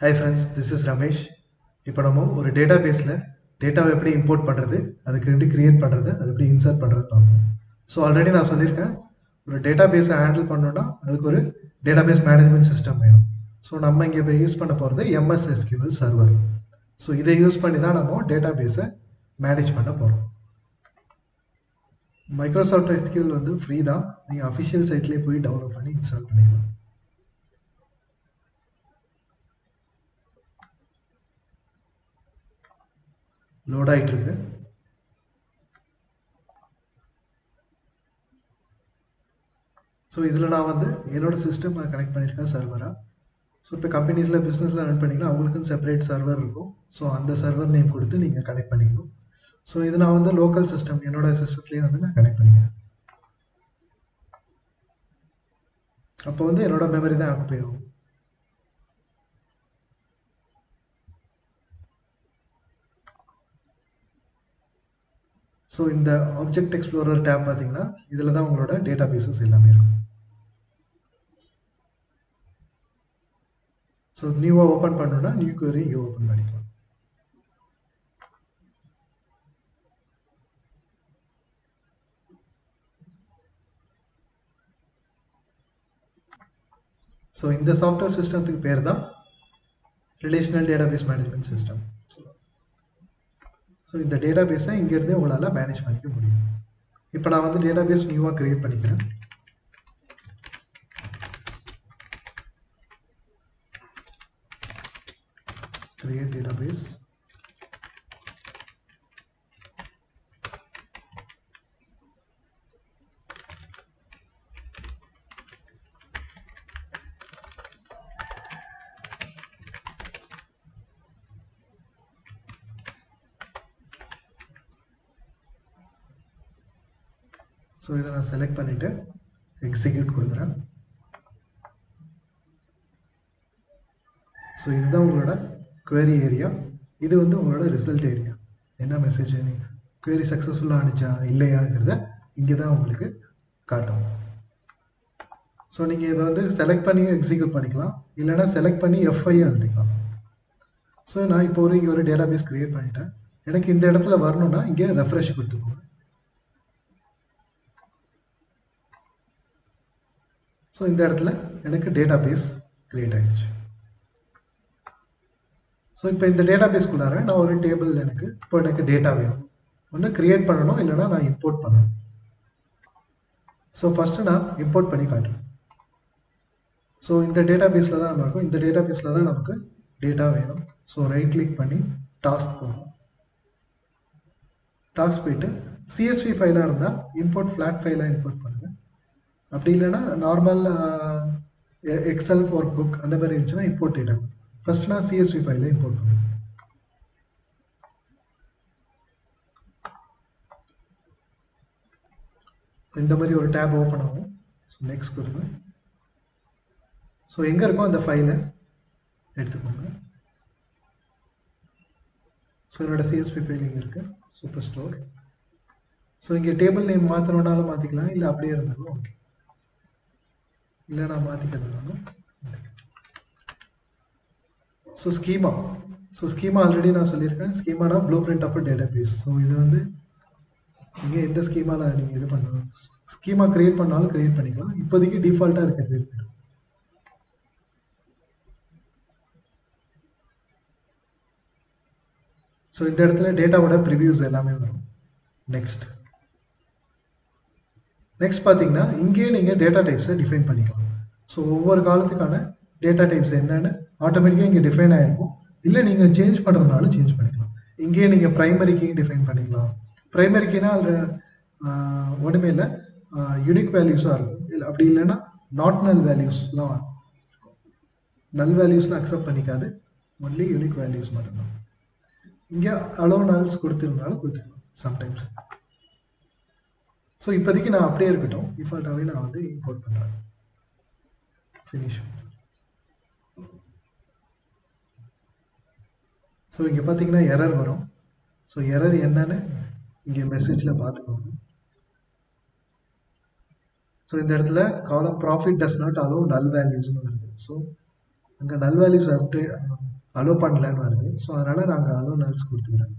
Hi friends, this is Ramesh. இப்போ நம்ம ஒரு டேட்டாபேஸில் டேட்டாவை எப்படி இம்போர்ட் பண்ணுறது, அதுக்கு எப்படி கிரியேட் பண்ணுறது, அது எப்படி இன்சர்ட் பண்ணுறது பார்ப்போம். ஸோ ஆல்ரெடி நான் சொல்லியிருக்கேன், ஒரு டேட்டாபேஸை ஹேண்டில் பண்ணணும்னா அதுக்கு ஒரு டேட்டாபேஸ் மேனேஜ்மெண்ட் சிஸ்டம் வேணும். ஸோ நம்ம இங்கே இப்போ யூஸ் பண்ண போகிறது MS SQL சர்வர். ஸோ இதை யூஸ் பண்ணி தான் நம்ம டேட்டாபேஸை மேனேஜ் பண்ண போகிறோம். மைக்ரோசாஃப்ட் SQL வந்து ஃப்ரீ தான், நீங்கள் அஃபிஷியல் சைட்லேயே போய் டவுன்லோட் பண்ணி இன்ஸ்டால் பண்ணிக்கலாம். லோட் ஆகிட்டு இருக்கு. ஸோ இதில் நான் வந்து என்னோட சிஸ்டம் கனெக்ட் பண்ணியிருக்கேன் சர்வராக. ஸோ இப்போ கம்பெனிஸில் பிஸ்னஸில் ரன் பண்ணிங்கன்னா அவங்களுக்குன்னு செப்பரேட் சர்வர் இருக்கும். ஸோ அந்த சர்வர் நேம் கொடுத்து நீங்கள் கனெக்ட் பண்ணிக்கணும். ஸோ இது நான் வந்து லோக்கல் சிஸ்டம், என்னோட சிஸ்டத்துலேயே வந்து நான் கனெக்ட் பண்ணிக்கிறேன். அப்போ வந்து என்னோட மெமரி தான் ஆக்குப்பை ஆகும். ஸோ இந்த ஆப்ஜெக்ட் எக்ஸ்ப்ளோரர் டேப் பார்த்தீங்கன்னா இதில் தான் உங்களோட டேட்டா பேசஸ் எல்லாமே இருக்கும். ஸோ நியூவாக ஓப்பன் பண்ணணும்னா நியூ query இங்கே ஓப்பன் பண்ணிக்கலாம். ஸோ இந்த சாஃப்ட்வேர் சிஸ்டத்துக்கு பேர் தான் relational database management system. So இந்த டேட்டாபேஸை இங்கேருந்தே உங்களால் மேனேஜ் பண்ணிக்க முடியும். இப்போ நான் வந்து டேட்டாபேஸ் நியூவாக கிரியேட் பண்ணிக்கிறேன். Create database. ஸோ இதை நான் செலக்ட் பண்ணிவிட்டு எக்ஸிக்யூட் கொடுக்குறேன். ஸோ இதுதான் உங்களோட query ஏரியா. இது வந்து உங்களோட ரிசல்ட் ஏரியா. என்ன மெசேஜ் query சக்ஸஸ்ஃபுல்லாக ஆனிச்சா இல்லையாங்கிறத இங்கே தான் உங்களுக்கு காட்டும். ஸோ நீங்கள் இதை வந்து செலக்ட் பண்ணி எக்ஸிக்யூட் பண்ணிக்கலாம், இல்லைனா செலக்ட் பண்ணி FI எழுதிக்கலாம். ஸோ நான் இப்போ இங்கே ஒரு டேட்டாபேஸ் கிரியேட் பண்ணிட்டேன். எனக்கு இந்த இடத்துல வரணும்னா இங்கே ரெஃப்ரெஷ் கொடுத்துக்கோங்க. ஸோ இந்த இடத்துல எனக்கு டேட்டாபேஸ் கிரியேட் ஆகிடுச்சு. ஸோ இப்போ இந்த டேட்டாபேஸ்க்குள்ளார நான் ஒரு டேபிள் இப்போ எனக்கு டேட்டா வேணும். ஒன்று கிரியேட் பண்ணணும், இல்லைனா நான் இம்போர்ட் பண்ணணும். ஸோ ஃபஸ்ட்டு நான் இம்போர்ட் பண்ணி காட்டுறேன். ஸோ இந்த டேட்டாபேஸில் தான் நம்ம இருக்கோம். இந்த டேட்டாபேஸில் தான் நமக்கு டேட்டா வேணும். ஸோ ரைட் கிளிக் பண்ணி டாஸ்க் போகணும். டாஸ்க் போயிட்டு CSV ஃபைலாக இருந்தால் இம்போர்ட் ஃப்ளாட் ஃபைலாக இம்போர்ட் பண்ணுங்கள். அப்படி இல்லைன்னா நார்மல் எக்ஸல் ஒர்க் புக் அந்த மாதிரி இருந்துச்சுன்னா இம்போர்ட் டேட்டா. ஃபர்ஸ்ட் நான் CSV ஃபைலை இம்போர்ட் பண்ணுவேன். இந்த மாதிரி ஒரு டேப் ஓப்பன் ஆகும். ஸோ நெக்ஸ்ட் கொடுங்க. ஸோ எங்கே இருக்கோ அந்த ஃபைலை எடுத்துக்கோங்க. ஸோ என்னோட CSV ஃபைல் இங்கே இருக்கு, சூப்பர் ஸ்டோர். ஸோ இங்கே டேபிள் நேம் மாற்றணுன்னாலும் மாற்றிக்கலாம், இல்லை அப்படியே இருந்தாலும் ஓகே, இல்லை நான் மாற்றிக்கிறதுனாலும். So schema. So schema already நான் சொல்லியிருக்கேன். ஸ்கீமானா blueprint of database. So இது வந்து நீங்கள் எந்த ஸ்கீமாவில் நீங்கள் இது பண்ணணும், ஸ்கீமா கிரியேட் பண்ணாலும் கிரியேட் பண்ணிக்கலாம். இப்போதைக்கு டிஃபால்ட்டாக இருக்கிறது. ஸோ இந்த இடத்துல டேட்டாவோட ப்ரிவியூஸ் எல்லாமே வரும். நெக்ஸ்ட் பார்த்தீங்கன்னா இங்கேயே நீங்கள் டேட்டா டைப்ஸை டிஃபைன் பண்ணிக்கலாம். ஸோ ஒவ்வொரு காலத்துக்கான டேட்டா டைப்ஸ் என்னென்னு ஆட்டோமேட்டிக்காக இங்கே டிஃபைன் ஆகிருக்கும். இல்லை நீங்கள் சேஞ்ச் பண்ணுறதுனாலும் சேஞ்ச் பண்ணிக்கலாம். இங்கேயே நீங்கள் ப்ரைமரி கீ டிஃபைன் பண்ணிக்கலாம். ப்ரைமரி கீனா ஒன்றுமே இல்லை, யூனிக் வேல்யூஸாக இருக்கும். இல்லை அப்படி இல்லைன்னா நாட் நல் வேல்யூஸ்லாம் இருக்கும். நல் வேல்யூஸ்லாம் அக்செப்ட் பண்ணிக்காது, ஒன்லி யூனிக் வேல்யூஸ் மட்டும்தான். இங்கே அலோ நல்ஸ் கொடுத்துருந்தாலும் கொடுத்துக்கலாம் சம்டைம்ஸ். ஸோ இப்போதைக்கு நான் அப்படியே இருக்கட்டும், டிஃபால்ட்டாகவே நான் வந்து இம்போர்ட் பண்ணுறேன். ஃபினிஷ். ஸோ இங்கே பார்த்தீங்கன்னா எரர் வரும். ஸோ எரர் என்னன்னு இங்கே மெசேஜில் பார்த்துக்கோங்க. ஸோ இந்த இடத்துல காலம் ப்ராஃபிட் டஸ் நாட் அலோவ் நல் வேல்யூஸ்னு வருது. ஸோ அங்கே நல் வேல்யூஸ் அப்டேட் அலோ பண்ணலன்னு வருது. ஸோ அதனால் நாங்கள் அலோ நல்ஸ் கொடுத்துக்கிறோம்.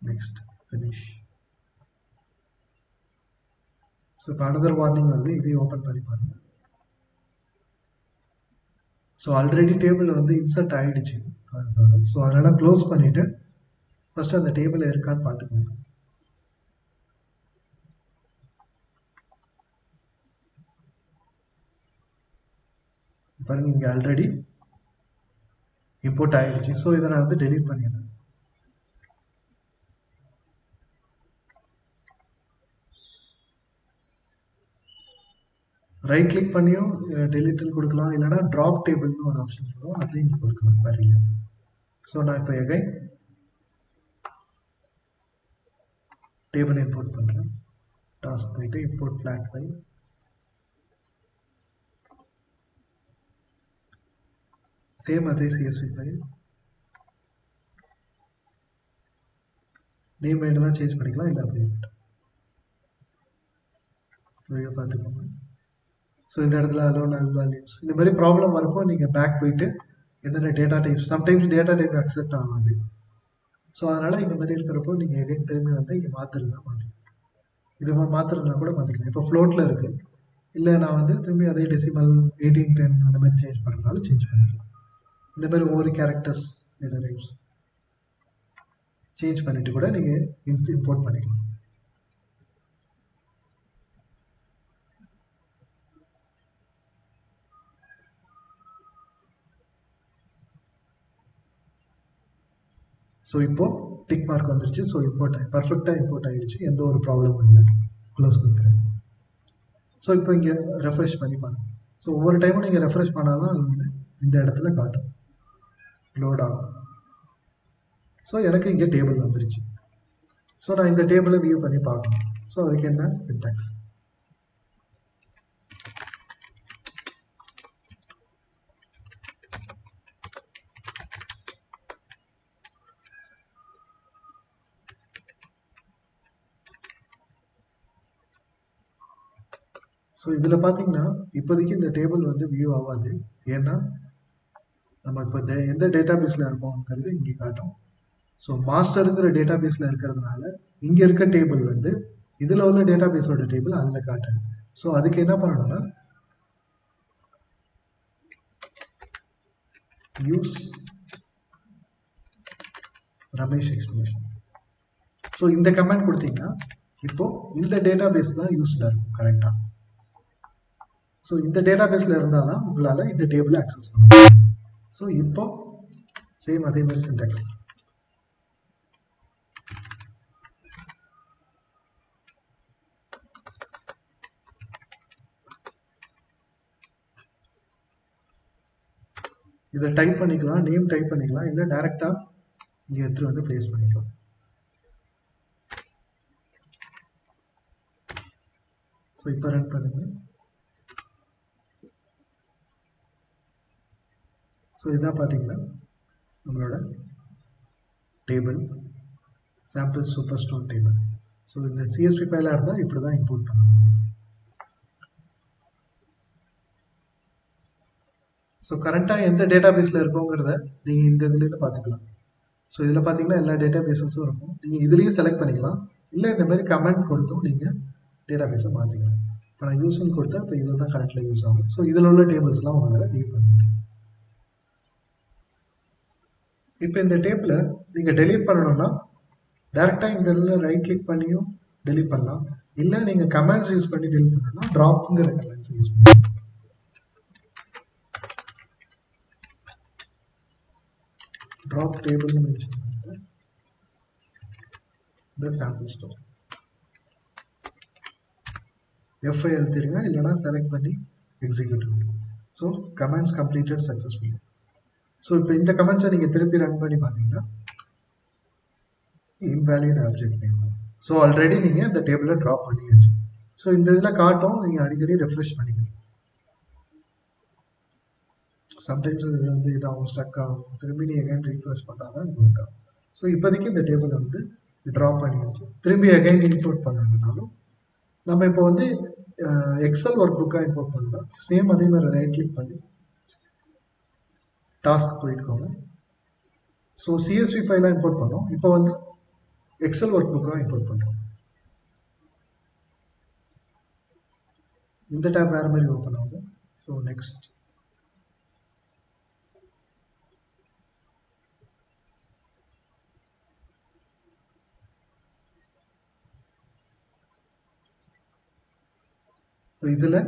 Next finish. ஸோ இப்போ அனதர் வார்னிங் வருது, இதையும் ஓப்பன் பண்ணி பாருங்கள். ஸோ ஆல்ரெடி டேபிள் வந்து இன்சர்ட் ஆகிடுச்சு. ஸோ அதனால் க்ளோஸ் பண்ணிவிட்டு ஃபஸ்ட்டு அந்த டேபிள் இருக்கான்னு பார்த்துக்கோங்க. பாருங்க, இங்கே ஆல்ரெடி இம்போர்ட் ஆகிடுச்சு. ஸோ இதை நான் வந்து டெலீட் பண்ணிடுறேன். ரைட் கிளிக் பண்ணியும் டெலிட்னு கொடுக்கலாம், இல்லைனா ட்ராப் டேபிள்னு ஒரு ஆப்ஷன் இருக்கும், அதுலேயும் நீங்கள் கொடுக்கலாம் பாருங்க. ஸோ நான் இப்போ எகைன் டேபிள் இம்போர்ட் பண்ணுறேன். டாஸ்க் போயிட்டு இம்போர்ட் ஃப்ளாட் ஃபைல், சேம் அதே CSV ஃபைல், நேம் வேணும்னா சேஞ்ச் பண்ணிக்கலாம், இல்லை அப்படியே பார்த்துக்கோங்க. ஸோ இந்த இடத்துல அலோ நல் வேல்யூஸ் இந்த மாதிரி ப்ராப்ளம் வரப்போ நீங்கள் பேக் போயிட்டு என்னென்ன data types, sometimes data type accept ஆகாது. ஸோ அதனால் இந்த மாதிரி இருக்கிறப்போ நீங்கள் எகைன் திரும்பி வந்து இங்கே மாற்றிக்கலாம். இது மாற்றுறதுனா கூட மாற்றிக்கலாம். இப்போ ஃப்ளோட்டில் இருக்குது, இல்லை நான் வந்து திரும்பி அதே டெசிமல் 1810 அந்த மாதிரி சேஞ்ச் பண்ணுறதுனால சேஞ்ச் பண்ணிக்கலாம். இந்த மாதிரி ஒவ்வொரு கேரக்டர்ஸ் டேட்டா டைப்ஸ் சேஞ்ச் பண்ணிவிட்டு கூட நீங்கள் இம்போர்ட் பண்ணிக்கலாம். ஸோ இப்போது டிக் மார்க் வந்துருச்சு. ஸோ இம்போர்ட் பர்ஃபெக்டாக இம்போர்ட் ஆகிடுச்சு, எந்த ஒரு ப்ராப்ளமும் இல்லை. க்ளோஸ் கொடுத்துருங்க. ஸோ இப்போ இங்கே ரெஃப்ரெஷ் பண்ணி பாருங்கள். ஸோ ஒவ்வொரு டைமும் நீங்கள் ரெஃப்ரெஷ் பண்ணால் தான் அது வந்து இந்த இடத்துல காட்டும், லோட் ஆகும். ஸோ எனக்கு இங்கே டேபிள் வந்துருச்சு. ஸோ நான் இந்த டேபிளை வியூ பண்ணி பார்க்கணும். ஸோ அதுக்கு என்ன சின்டாக்ஸ், ஸோ இதில் பார்த்தீங்கன்னா இப்போதைக்கு இந்த டேபிள் வந்து வியூ ஆகாது. ஏன்னா நம்ம இப்போ எந்த டேட்டா பேஸில் இருக்கோங்கிறது இங்கே காட்டும். ஸோ மாஸ்டருங்கிற டேட்டா பேஸில் இருக்கிறதுனால இங்கே இருக்க டேபிள் வந்து இதில் உள்ள டேட்டா பேஸோட டேபிள் அதில் காட்டாது. ஸோ அதுக்கு என்ன பண்ணணும்னா யூஸ் ரமேஷ் எக்ஸ்பிளேஷன். ஸோ இந்த கமெண்ட் கொடுத்தீங்கன்னா இப்போ இந்த டேட்டா பேஸ் தான் யூஸ்டாக இருக்கும் கரெக்டாக. ஸோ இந்த டேட்டா பேஸில் இருந்தால் தான் உங்களால் இந்த டேபிளை அக்சஸ் பண்ண முடியும். ஸோ இப்போ சேம் அதே மாதிரி சின்டாக்ஸ், இதை டைப் பண்ணிக்கலாம், நேம் டைப் பண்ணிக்கலாம், இல்லை டைரெக்டாக இங்கே எடுத்துகிட்டு வந்து பிளேஸ் பண்ணிக்கலாம். ஸோ இப்போ ரன் பண்ணுங்க. ஸோ இதான் பார்த்தீங்கன்னா நம்மளோட table, sample super stone table. So இந்த CSV ஃபைலாக இருந்தால் இப்படி தான் இம்போர்ட் பண்ணணும். ஸோ கரெக்டாக எந்த டேட்டா பேஸில் இருக்கோங்கிறத நீங்கள் இந்த இதுலேருந்து பார்த்துக்கலாம். ஸோ இதில் பார்த்தீங்கன்னா எல்லா டேட்டா பேஸஸும் இருக்கும். நீங்கள் இதுலேயும் செலக்ட் பண்ணிக்கலாம், இல்லை இந்த மாதிரி கமெண்ட் கொடுத்தும் நீங்கள் டேட்டா பேஸை மாற்றிக்கலாம். இப்போ நான் யூஸ்ன்னு கொடுத்தா இப்போ இதில் தான் கரெக்டில் யூஸ் ஆகும். ஸோ இதில் உள்ள டேபிள்ஸ்லாம் உங்களால் வியூ பண்ண முடியும். இப்போ இந்த டேபிளை நீங்கள் டெலீட் பண்ணணும்னா டேரெக்டாக இந்த இதில் ரைட் கிளிக் பண்ணியும் டெலீட் பண்ணலாம், இல்லை நீங்கள் கமெண்ட்ஸ் யூஸ் பண்ணி டெலீட் பண்ணணும்னா ட்ராப்ங்கிற கமெண்ட்ஸ் யூஸ் பண்ணலாம். ட்ராப் டேபிள்னு மென்ஷன் பண்ணுறேன், இந்த சாம்பிள் ஸ்டோர் F5 எழுதிருங்க, இல்லைனா செலக்ட் பண்ணி execute. So comments completed successfully. So இப்போ இந்த கமெண்ட்ஸை நீங்கள் திருப்பி ரன் பண்ணி பார்த்தீங்கன்னா invalid object name. So already நீங்கள் இந்த டேபிளை ட்ராப் பண்ணியாச்சு. ஸோ இந்த இதில் காட்டும், நீங்கள் அடிக்கடி ரெஃப்ரெஷ் பண்ணிக்கணும். சம்டைம்ஸ் இது வந்து இதாகும், ஸ்டக் ஆகும், திரும்பி நீங்கள் எகைன் ரீஃப்ரெஷ் பண்ணால் தான் இது ஒர்க் ஆகும். ஸோ இப்போதைக்கு இந்த டேபிளை வந்து ட்ராப் பண்ணியாச்சு. திரும்பி அகைன் இம்போர்ட் பண்ணணும்னாலும் நம்ம இப்போ வந்து எக்ஸல் ஒர்க் புக்காக இம்போர்ட் பண்ணலாம். சேம் அதே மாதிரி ரைட் கிளிக் பண்ணி டாஸ்க் போயிட்டுக்கோங்க. ஸோ சிஎஸ்வி ஃபைலாக இம்போர்ட் பண்ணோம். இப்போ வந்து எக்ஸல் ஒர்க் புக்காக இம்போர்ட் பண்ணுறோம். இந்த டேப் வேறு மாதிரி ஓப்பன் ஆகும். ஸோ நெக்ஸ்ட் இதில்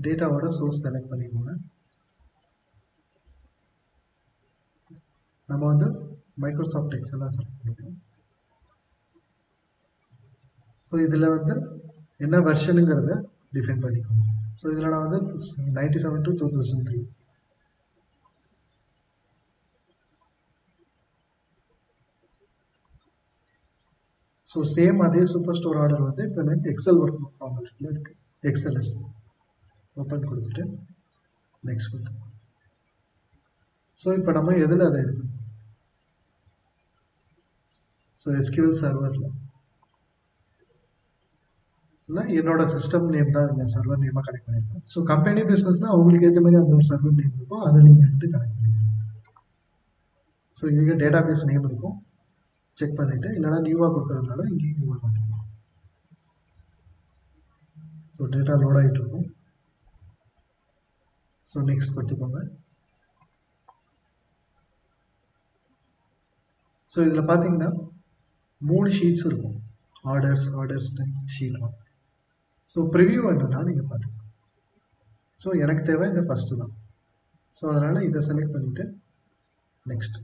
டேட்டாவோட சோர்ஸ் செலக்ட் பண்ணிக்கோங்க. நம்ம வந்து மைக்ரோசாஃப்ட் எக்ஸலாக செலக்ட் பண்ணிக்கணும். ஸோ இதில் வந்து என்ன வெர்ஷனுங்கிறத டிஃபைன் பண்ணிக்கணும். ஸோ இதில் நான் வந்து 97 to 2003. ஸோ சேம் அதே சூப்பர் ஸ்டோர் ஆர்டர் வந்து இப்போ எனக்கு எக்ஸல் ஒர்க் புக் ஃபார்மேட்டில் இருக்குது. எக்ஸ்எல்எஸ் ஓப்பன் கொடுத்துட்டு நெக்ஸ்ட் கொடுத்து. ஸோ இப்போ நம்ம எதில் அதை எடுக்கணும்? ஸோ எஸ்கியூஎல் சர்வரில் என்னோட சிஸ்டம் நேம் தான் இல்லை சர்வர் நேமாக கனெக்ட் பண்ணியிருக்கோம். ஸோ கம்பெனி பிஸ்னஸ்னால் அவங்களுக்கு ஏற்ற மாதிரி அந்த ஒரு சர்வர் நேம் இருக்கும், அதை நீங்கள் எடுத்து கனெக்ட் பண்ணிக்கணும். ஸோ இதுக்கு டேட்டா பேஸ் நேம் இருக்கும், செக் பண்ணிவிட்டு இல்லைனா நியூவாக கொடுக்குறதுனால இங்கேயும் நியூவாக கொடுத்துக்கலாம். ஸோ டேட்டா லோட் ஆகிட்டு இருக்கும். ஸோ நெக்ஸ்ட் கொடுத்துக்கோங்க. ஸோ இதில் பார்த்தீங்கன்னா 3 ஷீட்ஸ் இருக்கும். Orders time sheet 1. So preview வேணும்னா நீங்கள் பார்த்துக்கலாம். ஸோ எனக்கு தேவை இந்த ஃபஸ்ட்டு தான். ஸோ அதனால் இதை செலக்ட் பண்ணிவிட்டு நெக்ஸ்ட்.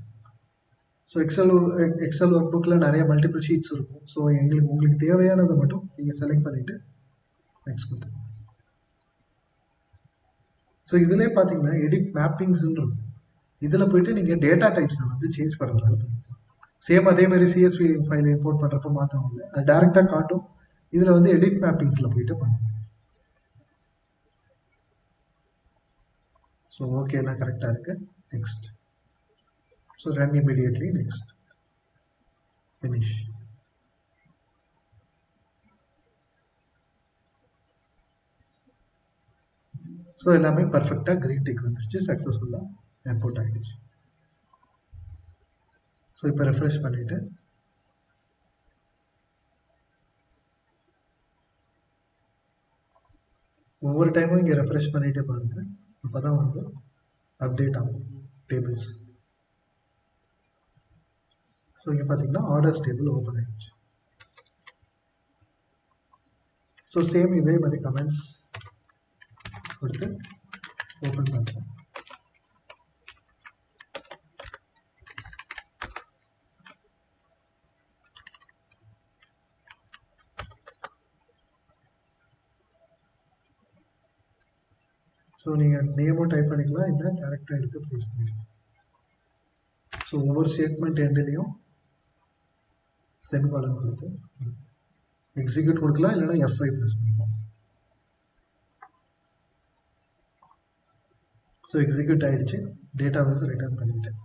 ஸோ எக்ஸல் ஒர்க் புக்கில் நிறைய மல்டிபிள் ஷீட்ஸ் இருக்கும். ஸோ உங்களுக்கு தேவையானதை மட்டும் நீங்கள் செலக்ட் பண்ணிவிட்டு நெக்ஸ்ட் கொடுத்துக்கலாம். ஸோ இதிலே பார்த்தீங்கன்னா எடிட் மேப்பிங்ஸ்ன்னு இருக்கும். இதில் போய்ட்டு நீங்கள் டேட்டா டைப்ஸை வந்து சேஞ்ச் பண்ணுறதுனால பண்ணிக்கலாம். சேம் அதே மாதிரி சிஎஸ்வி ஃபைலை இம்போர்ட் பண்ணுறப்ப மாற்றவும் இல்லை, அது டேரெக்டாக காட்டும். இதில் வந்து எடிட் மேப்பிங்ஸில் போயிட்டு பண்ணுங்க. ஸோ ஓகே, எல்லாம் கரெக்டாக இருக்குது. Next. So run immediately. Next. Finish. So எல்லாமே பர்ஃபெக்டாக கிரீன் டிக் வந்துருச்சு, சக்ஸஸ்ஃபுல்லாக இம்போர்ட் ஆகிடுச்சு. ஸோ இப்போ ரெஃப்ரெஷ் பண்ணிவிட்டு ஒவ்வொரு டைமும் இங்கே ரெஃப்ரெஷ் பண்ணிகிட்டே பாருங்கள். அப்போ தான் வந்து அப்டேட் ஆகும் டேபிள்ஸ். ஸோ இங்கே பார்த்தீங்கன்னா ஆர்டர்ஸ் டேபிள் ஓப்பன் ஆகிடுச்சு. ஸோ சேம் இதே மாதிரி கமெண்ட்ஸ் கொடுத்து ஓப்பன் பண்ணுறேன். ஸோ நீங்கள் நேமும் டைப் பண்ணிக்கலாம், இல்லை டேரெக்டாக எடுத்து ப்ளேஸ் பண்ணிக்கலாம். ஸோ ஒவ்வொரு ஸ்டேட்மெண்ட் எண்ட்லேயும் செமிகாலன் கொடுத்து எக்ஸிக்யூட் கொடுக்கலாம், இல்லைனா F5 ப்ரெஸ் பண்ணிக்கலாம். ஸோ எக்ஸிக்யூட் ஆகிடுச்சு, டேட்டாபேஸ் ரிட்டர்ன் பண்ணிவிட்டேன்.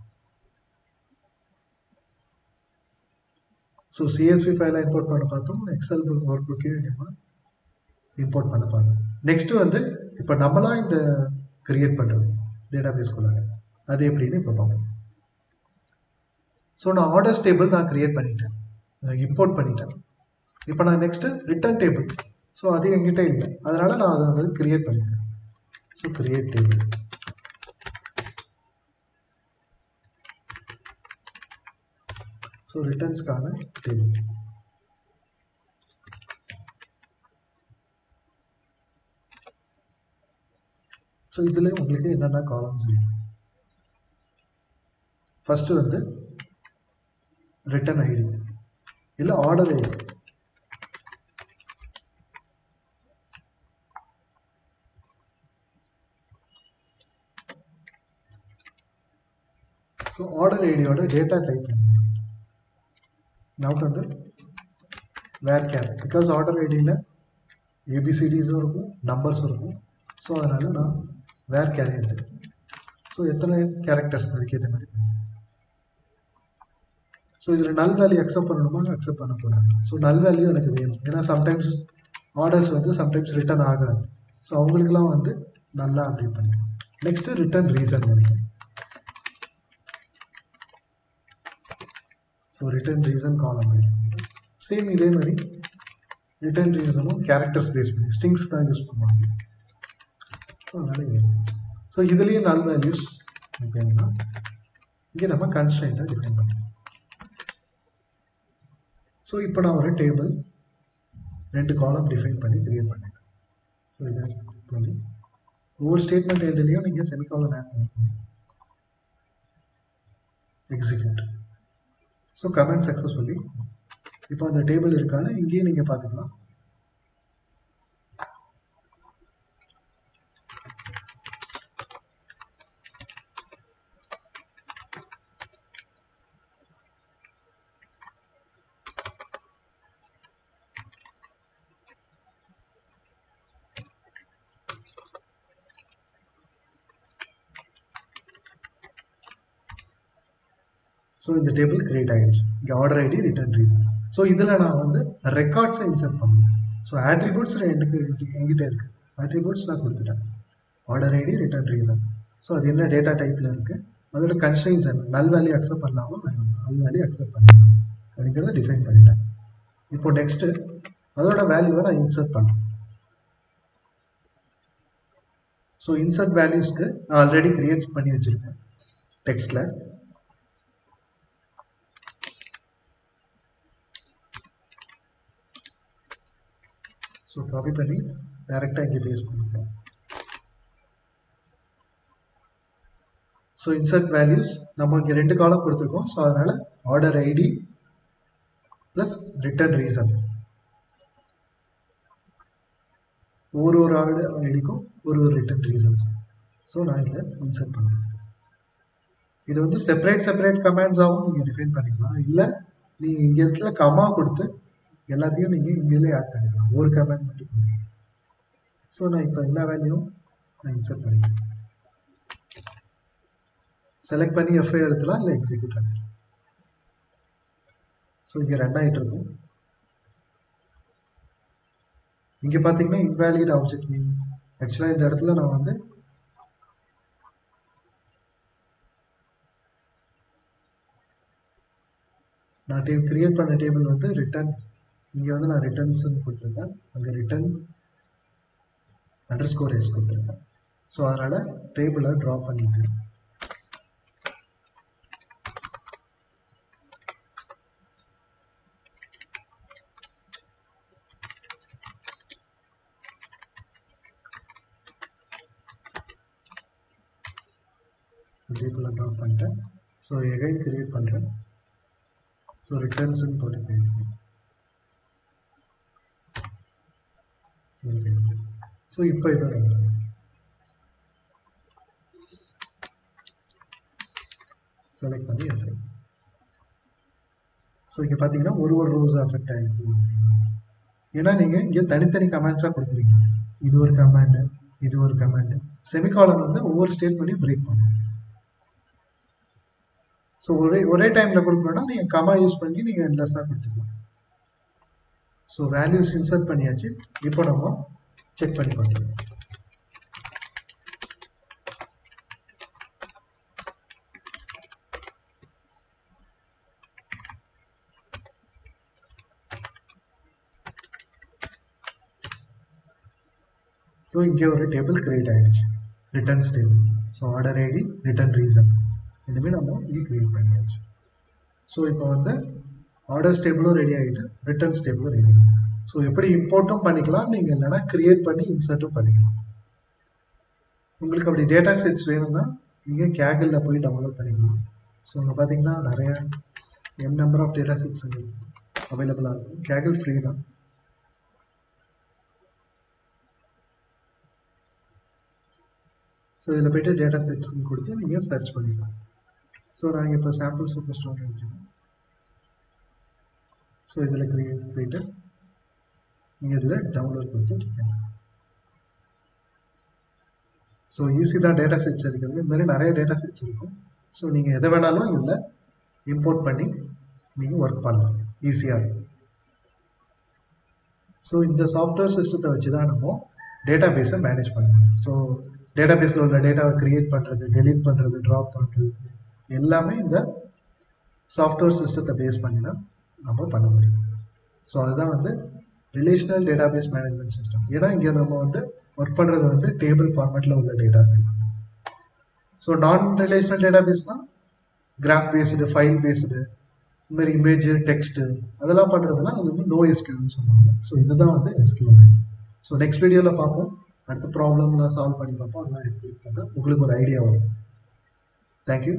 ஸோ சிஎஸ்வி ஃபைலை இம்போர்ட் பண்ண பார்த்தோம், எக்ஸல் ஒர்க் புக்கையும் நம்ம இம்போர்ட் பண்ண பார்த்தோம். நெக்ஸ்ட்டு வந்து இப்போ நம்மளாம் இந்த கிரியேட் பண்ணுறது டேட்டாபேஸ்குள்ளாக, அது எப்படின்னு இப்போ பார்ப்போம். ஸோ நான் ஆர்டர்ஸ் டேபிள் நான் கிரியேட் பண்ணிட்டேன், இம்போர்ட் பண்ணிட்டேன். இப்போ நான் நெக்ஸ்ட்டு ரிட்டர்ன் டேபிள், ஸோ அது என்கிட்ட இல்லை, அதனால் நான் அதை வந்து கிரியேட் பண்ணிக்கிறேன். So create table. ஸோ ரிட்டர்ன்ஸ்க்கான டேபிள். ஸோ இதில் உங்களுக்கு என்னென்ன காலம்ஸ் வேணும்? ஃபஸ்ட்டு வந்து ரிட்டர்ன் ஐடி இல்லை ஆர்டர் ஐடி. ஸோ ஆர்டர் ஐடியோட டேட்டா டைப் நமக்கு வந்து வேர்கேர், பிகாஸ் ஆர்டர் ஐடியில் ஏபிசிடிஸும் இருக்கும், நம்பர்ஸும் இருக்கும். ஸோ அதனால் நான் வேர்கேர் எடுத்துக்கிறேன். ஸோ எத்தனை கேரக்டர்ஸ் அதுக்கு ஏற்ற மாதிரி. ஸோ இதில் நல் வேல்யூ அக்செப்ட் பண்ணணுமா அக்செப்ட் பண்ணக்கூடாது. ஸோ நல் வேல்யூ எனக்கு வேணும், ஏன்னா சம்டைம்ஸ் ஆர்டர்ஸ் வந்து சம்டைம்ஸ் ரிட்டர்ன் ஆகாது. ஸோ அவங்களுக்குலாம் வந்து நல்லா அப்டேட் பண்ணிக்கலாம். நெக்ஸ்ட்டு ரிட்டர்ன் ரீசன் நினைக்கிறேன். ஸோ ரிட்டர்ன் ரீசன் காலம் சேம் இதே மாதிரி ரிட்டர்ன் ரீசனும் கேரக்டர்ஸ் பேஸ் பண்ணி ஸ்ட்ரிங்ஸ் தான் யூஸ் பண்ணுவாங்க. ஸோ அதனால் இது ஸோ இதுலேயே நல் வேல்யூஸ் எப்படின்னா இங்கே நம்ம கன்ஸ்ட்ரெயின்ட்டை டிஃபைன் பண்ணுறோம். ஸோ இப்போ நான் ஒரு டேபிள் 2 காலம் டிஃபைன் பண்ணி கிரியேட் பண்ணேன். ஸோ இதை பண்ணி ஒவ்வொரு ஸ்டேட்மெண்ட் எண்ட்லேயும் நீங்கள் செமிகாலன் ஆட் பண்ணிக்கணும். எக்ஸிக்யூட். So comment successfully. இப்போ அந்த டேபிள் இருக்கான்னு இங்கேயே நீங்கள் பார்த்துக்கலாம். ஸோ இந்த டேபிள் கிரியேட் ஆகிடுச்சு. இங்கே order ID return reason. So இதில் நான் வந்து ரெக்கார்ட்ஸை இன்சர்ட் பண்ணுவேன். ஸோ ஆட்ரிபியூட்ஸ் என்கிட்ட இருக்குது. ஆட்ரிபியூட்ஸ் நான் கொடுத்துட்டேன். Order ID return reason. So அது என்ன டேட்டா டைப்பில் இருக்குது, அதோட கன்ஸ்ட்ரெயின்ஸ் என்ன, நல் வேல்யூ அக்செப்ட் பண்ணலாமா வேணும், நல் வேல்யூ அக்செப்ட் பண்ணலாம் அப்படிங்கிறத டிஃபைன் பண்ணிட்டேன். இப்போ நெக்ஸ்ட்டு அதோட வேல்யூவை நான் இன்சர்ட் பண்ணேன். ஸோ இன்சர்ட் வேல்யூஸ்க்கு நான் ஆல்ரெடி கிரியேட் பண்ணி வச்சுருக்கேன் டெக்ஸ்ட்டில். ஸோ காப்பி பண்ணி டைரெக்டாக இங்கே பேஸ்ட் பண்ணிக்கலாம். ஸோ இன்சர்ட் வேல்யூஸ் நம்ம இங்கே 2 காலம் கொடுத்துருக்கோம். ஸோ அதனால் order ID plus return reason. ஒரு ஆர்டர் ஐடிக்கும் ஒரு ரிட்டர்ன் ரீசன்ஸ். ஸோ நான் இதில் இன்சர்ட் பண்ணுறேன். இது வந்து செப்பரேட் கமெண்ட்ஸாகவும் நீங்கள் டிஃபைன் பண்ணிக்கலாம். இல்லை நீங்கள் இங்கே இடத்துல கமா கொடுத்து எல்லாத்தையும் நீங்கள் இங்கேயே ஆட் பண்ணிக்கலாம். ஒரு கமெண்ட் மட்டும் கொடுக்கலாம். ஸோ நான் இப்போ எல்லா வேல்யூவும் நான் இன்சர்ட் பண்ணிக்கிறேன். செலக்ட் பண்ணி எஃப்ஐ எடுத்துலாம், இல்லை எக்ஸிக்யூட் எடுத்துலாம். ஸோ இங்கே ரன் ஆகிட்டு இருக்கும். இங்கே பார்த்தீங்கன்னா இன்வேலிட் ஆப்ஜெக்ட் நேம். ஆக்சுவலாக இந்த இடத்துல நான் வந்து கிரியேட் பண்ண டேபிள் வந்து ரிட்டர்ன். இங்கே வந்து நான் ரிட்டர்ன்ஸ்ன்னு கொடுத்துருக்கேன். அங்கே ரிட்டர்ன் _s கொடுத்துருக்கேன். ஸோ அதனால் டேபிளை ட்ரா பண்ணிட்டு டேபிளை ட்ரா பண்ணிட்டேன். ஸோ எகைன் கிரியேட் பண்ணுறேன். ஸோ ரிட்டர்ன்ஸ்ன்னு போட்டு ஸோ இப்போ இதை செலக்ட் பண்ணி எஃபெக்ட். ஸோ இங்கே பார்த்தீங்கன்னா ஒரு ரோஸ் அஃபெக்ட் ஆகிருக்கு. ஏன்னா நீங்கள் இங்கே தனித்தனி கமெண்ட்ஸாக கொடுக்குறீங்க. இது ஒரு கமெண்டு, இது ஒரு கமெண்டு. செமிகாலன் வந்து ஒவ்வொரு ஸ்டேட்மெண்ட்டையும் பிரேக் பண்ணும். ஸோ ஒரே டைமில் கொடுக்கணும்னா நீங்கள் கமா யூஸ் பண்ணி நீங்கள் எண்ட்லெஸ்ஸாக கொடுத்துக்கலாம். ஸோ வேல்யூஸ் இன்சர்ட் பண்ணியாச்சு. இப்போ நம்ம செக் பண்ணி பார்க்கலாம். ஸோ இங்கே ஒரு டேபிள் கிரியேட் ஆகிடுச்சு, returns table. So order ID return reason இதுமாரி நம்ம இங்கே கிரியேட் பண்ணியாச்சு. ஸோ இப்போ வந்து ஆர்டர்ஸ் டேபிளும் ரெடி ஆகிட்டு, ரிட்டர்ன்ஸ் டேபிளும் ரெடி ஆகிட்டு. ஸோ எப்படி இம்போர்ட்டும் பண்ணிக்கலாம், நீங்கள் இல்லைனா கிரியேட் பண்ணி இன்சர்ட்டும் பண்ணிக்கலாம். உங்களுக்கு அப்படி டேட்டா செட்ஸ் வேணும்னா நீங்கள் கேகிளில் போய் டவுன்லோட் பண்ணிக்கலாம். ஸோ அங்கே பார்த்தீங்கன்னா நிறைய நம்பர் ஆஃப் டேட்டா செட்ஸ் அவைலபிளாக இருக்கும். கேகிள் ஃப்ரீ தான். ஸோ இதில் போய்ட்டு டேட்டா செட்ஸ்ன்னு கொடுத்து நீங்கள் சர்ச் பண்ணிக்கலாம். ஸோ நாங்கள் இப்போ சாம்பிள் சூப்பர் ஸ்டோர் எடுத்துக்கோம். ஸோ இதில் கிரியேட் போய்ட்டு நீங்கள் இதில் டவுன்லோட் கொடுத்துருக்கீங்க. ஸோ ஈஸி தான் டேட்டா செட்ஸ் எடுக்கிறது. இது மாதிரி நிறைய டேட்டா செட்ஸ் இருக்கும். ஸோ நீங்கள் எதை வேணாலும் இதில் இம்போர்ட் பண்ணி நீங்கள் ஒர்க் பண்ணலாம், ஈஸியாக இருக்கும். ஸோ இந்த சாஃப்ட்வேர் சிஸ்டத்தை வச்சு தான் நம்ம டேட்டா பேஸை மேனேஜ் பண்ணணும். ஸோ டேட்டா பேஸில் உள்ள டேட்டாவை கிரியேட் பண்ணுறது, டெலீட் பண்ணுறது, ட்ராப் பண்ணுறது எல்லாமே இந்த சாஃப்ட்வேர் சிஸ்டத்தை பேஸ் பண்ணி தான் நம்ம பண்ண முடியும். ஸோ அதுதான் வந்து relational database management system. ஏன்னா இங்கே நம்ம வந்து ஒர்க் பண்ணுறது வந்து டேபிள் ஃபார்மேட்டில் உள்ள டேட்டாஸ் எல்லாம். ஸோ நான் ரிலேஷனல் டேட்டா பேஸ்னால் கிராஃப் பேஸ்டு, ஃபைல் பேஸ்டு, இந்த மாதிரி இமேஜ், டெக்ஸ்ட்டு அதெல்லாம் பண்ணுறதுனா அது வந்து நோ எஸ்கியூன்னு சொல்லுவாங்க. ஸோ இதுதான் வந்து எஸ்கியூ. ஸோ நெக்ஸ்ட் வீடியோவில் பார்ப்போம். அடுத்த ப்ராப்ளம்லாம் சால்வ் பண்ணி பார்ப்போம். அதெல்லாம் எப்படி இருக்காங்க உங்களுக்கு ஒரு ஐடியா வரும். தேங்க்யூ.